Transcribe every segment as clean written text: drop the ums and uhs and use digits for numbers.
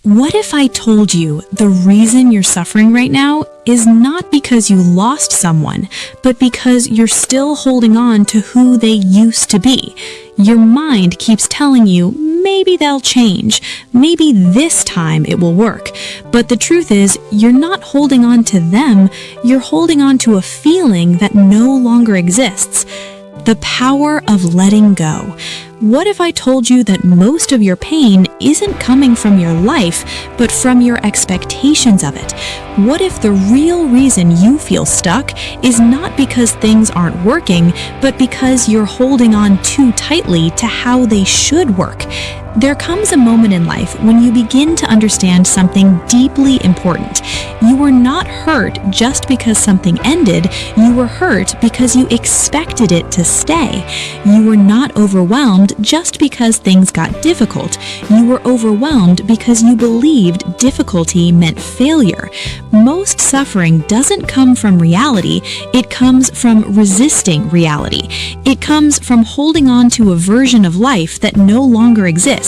What if I told you the reason you're suffering right now is not because you lost someone, but because you're still holding on to who they used to be? Your mind keeps telling you maybe they'll change, maybe this time it will work. But the truth is, you're not holding on to them, you're holding on to a feeling that no longer exists. The power of letting go. What if I told you that most of your pain isn't coming from your life, but from your expectations of it? What if the real reason you feel stuck is not because things aren't working, but because you're holding on too tightly to how they should work? There comes a moment in life when you begin to understand something deeply important. You were not hurt just because something ended. You were hurt because you expected it to stay. You were not overwhelmed just because things got difficult. You were overwhelmed because you believed difficulty meant failure. Most suffering doesn't come from reality. It comes from resisting reality. It comes from holding on to a version of life that no longer exists.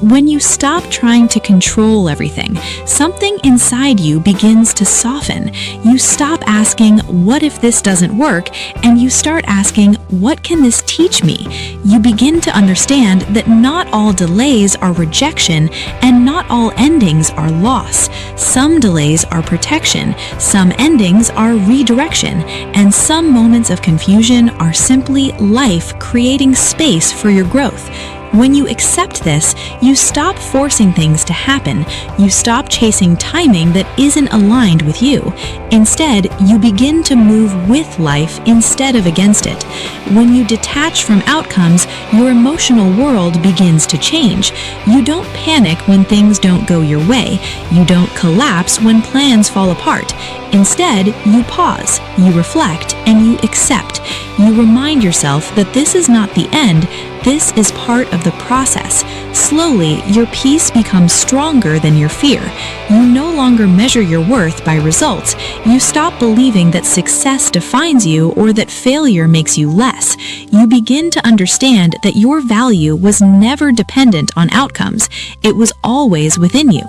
When you stop trying to control everything, something inside you begins to soften. You stop asking, what if this doesn't work? And you start asking, what can this teach me? You begin to understand that not all delays are rejection and not all endings are loss. Some delays are protection, some endings are redirection, and some moments of confusion are simply life creating space for your growth. When you accept this, you stop forcing things to happen. You stop chasing timing that isn't aligned with you. Instead, you begin to move with life instead of against it. When you detach from outcomes, your emotional world begins to change. You don't panic when things don't go your way. You don't collapse when plans fall apart. Instead, you pause, you reflect, and you accept. You remind yourself that this is not the end. This is part of the process. Slowly, your peace becomes stronger than your fear. You no longer measure your worth by results. You stop believing that success defines you or that failure makes you less. You begin to understand that your value was never dependent on outcomes. It was always within you.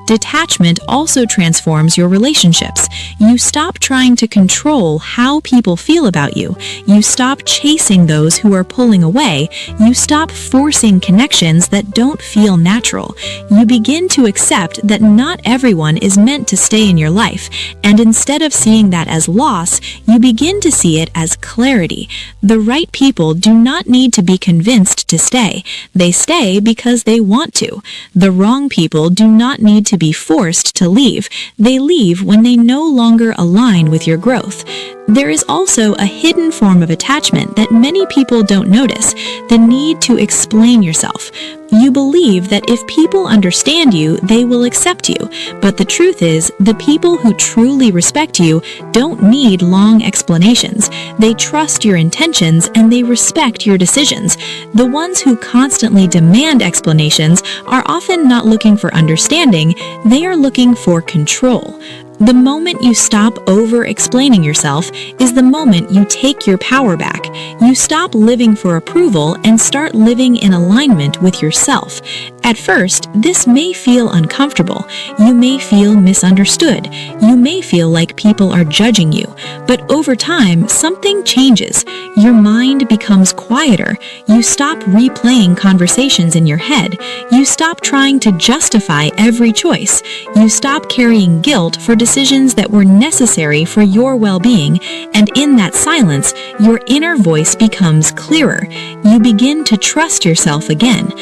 Detachment also transforms your relationships. You stop trying to control how people feel about you. You stop chasing those who are pulling away. You stop forcing connections that don't feel natural. You begin to accept that not everyone is meant to stay in your life, and instead of seeing that as loss, you begin to see it as clarity. The right people do not need to be convinced to stay. They stay because they want to. The wrong people do not need to be forced to leave. They leave when they no longer align with your growth. There is also a hidden form of attachment that many people don't notice, the need to explain yourself. You believe that if people understand you, they will accept you. But the truth is, the people who truly respect you don't need long explanations. They trust your intentions and they respect your decisions. The ones who constantly demand explanations are often not looking for understanding, they are looking for control. The moment you stop over-explaining yourself is the moment you take your power back. You stop living for approval and start living in alignment with yourself. At first, this may feel uncomfortable. You may feel misunderstood. You may feel like people are judging you. But over time, something changes. Your mind becomes quieter. You stop replaying conversations in your head. You stop trying to justify every choice. You stop carrying guilt for decisions that were necessary for your well-being, and in that silence, your inner voice becomes clearer. You begin to trust yourself again.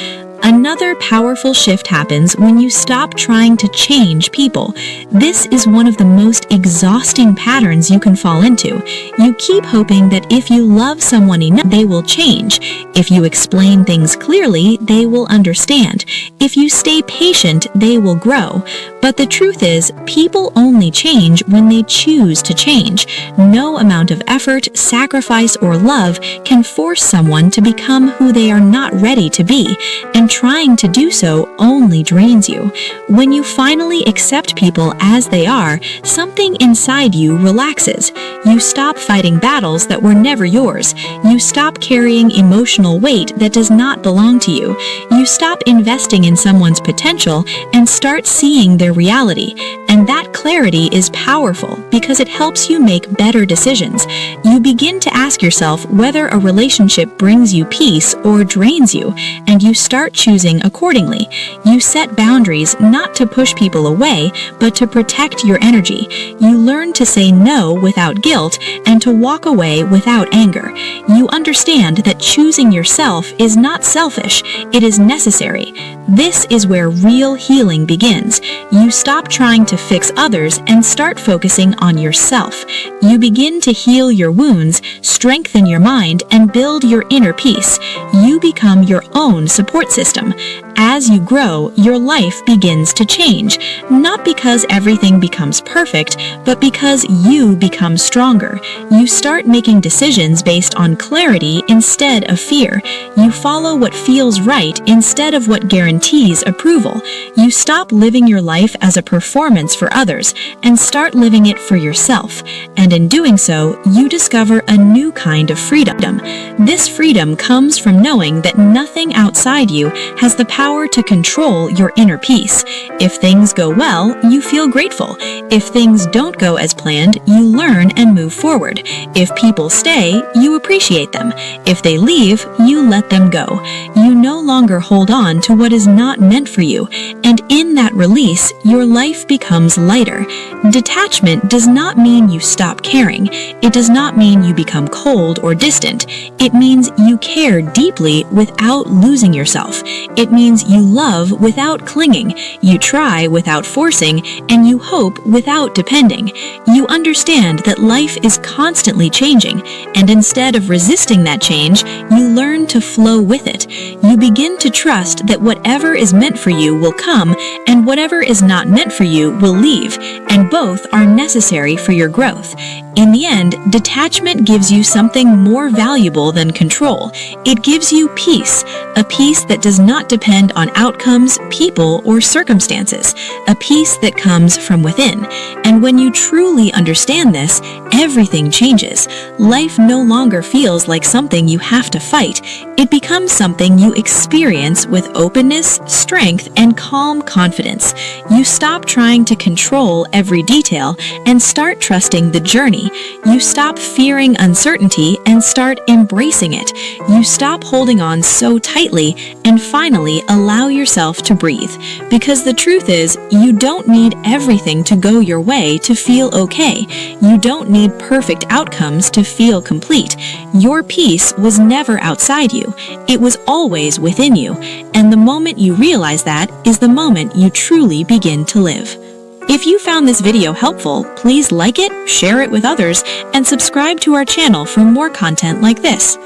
Another powerful shift happens when you stop trying to change people. This is one of the most exhausting patterns you can fall into. You keep hoping that if you love someone enough, they will change. If you explain things clearly, they will understand. If you stay patient, they will grow. But the truth is, people only change when they choose to change. No amount of effort, sacrifice, or love can force someone to become who they are not ready to be. And and trying to do so only drains you. When you finally accept people as they are, something inside you relaxes. You stop fighting battles that were never yours. You stop carrying emotional weight that does not belong to you. You stop investing in someone's potential and start seeing their reality. And that clarity is powerful because it helps you make better decisions. You begin to ask yourself whether a relationship brings you peace or drains you, and you start choosing accordingly. You set boundaries not to push people away, but to protect your energy. You learn to say no without guilt and to walk away without anger. You understand that choosing yourself is not selfish, it is necessary. This is where real healing begins. You stop trying to fix others and start focusing on yourself. You begin to heal your wounds, strengthen your mind, and build your inner peace. You become your own support system. As you grow, your life begins to change, not because everything becomes perfect, but because you become stronger. You start making decisions based on clarity instead of fear. You follow what feels right instead of what guarantees approval. You stop living your life as a performance for others and start living it for yourself. And in doing so, you discover a new kind of freedom. This freedom comes from knowing that nothing outside you has the power to control your inner peace. If things go well, you feel grateful. If things don't go as planned, you learn and move forward. If people stay, you appreciate them. If they leave, you let them go. You no longer hold on to what is not meant for you, and in that release, your life becomes lighter. Detachment does not mean you stop caring. It does not mean you become cold or distant. It means you care deeply without losing yourself. It means you love without clinging, you try without forcing, and you hope without depending. You understand that life is constantly changing, and instead of resisting that change, you learn to flow with it. You begin to trust that whatever is meant for you will come, and whatever is not meant for you will leave, and both are necessary for your growth. In the end, detachment gives you something more valuable than control. It gives you peace, a peace that does not depend on outcomes, people, or circumstances, a peace that comes from within. And when you truly understand this, everything changes. Life no longer feels like something you have to fight. It becomes something you experience with openness, strength, and calm confidence. You stop trying to control every detail and start trusting the journey. You stop fearing uncertainty and start embracing it. You stop holding on so tightly and finally allow yourself to breathe. Because the truth is, you don't need everything to go your way to feel okay. You don't need perfect outcomes to feel complete. Your peace was never outside you. It was always within you. And the moment you realize that is the moment you truly begin to live. If you found this video helpful, please like it, share it with others, and subscribe to our channel for more content like this.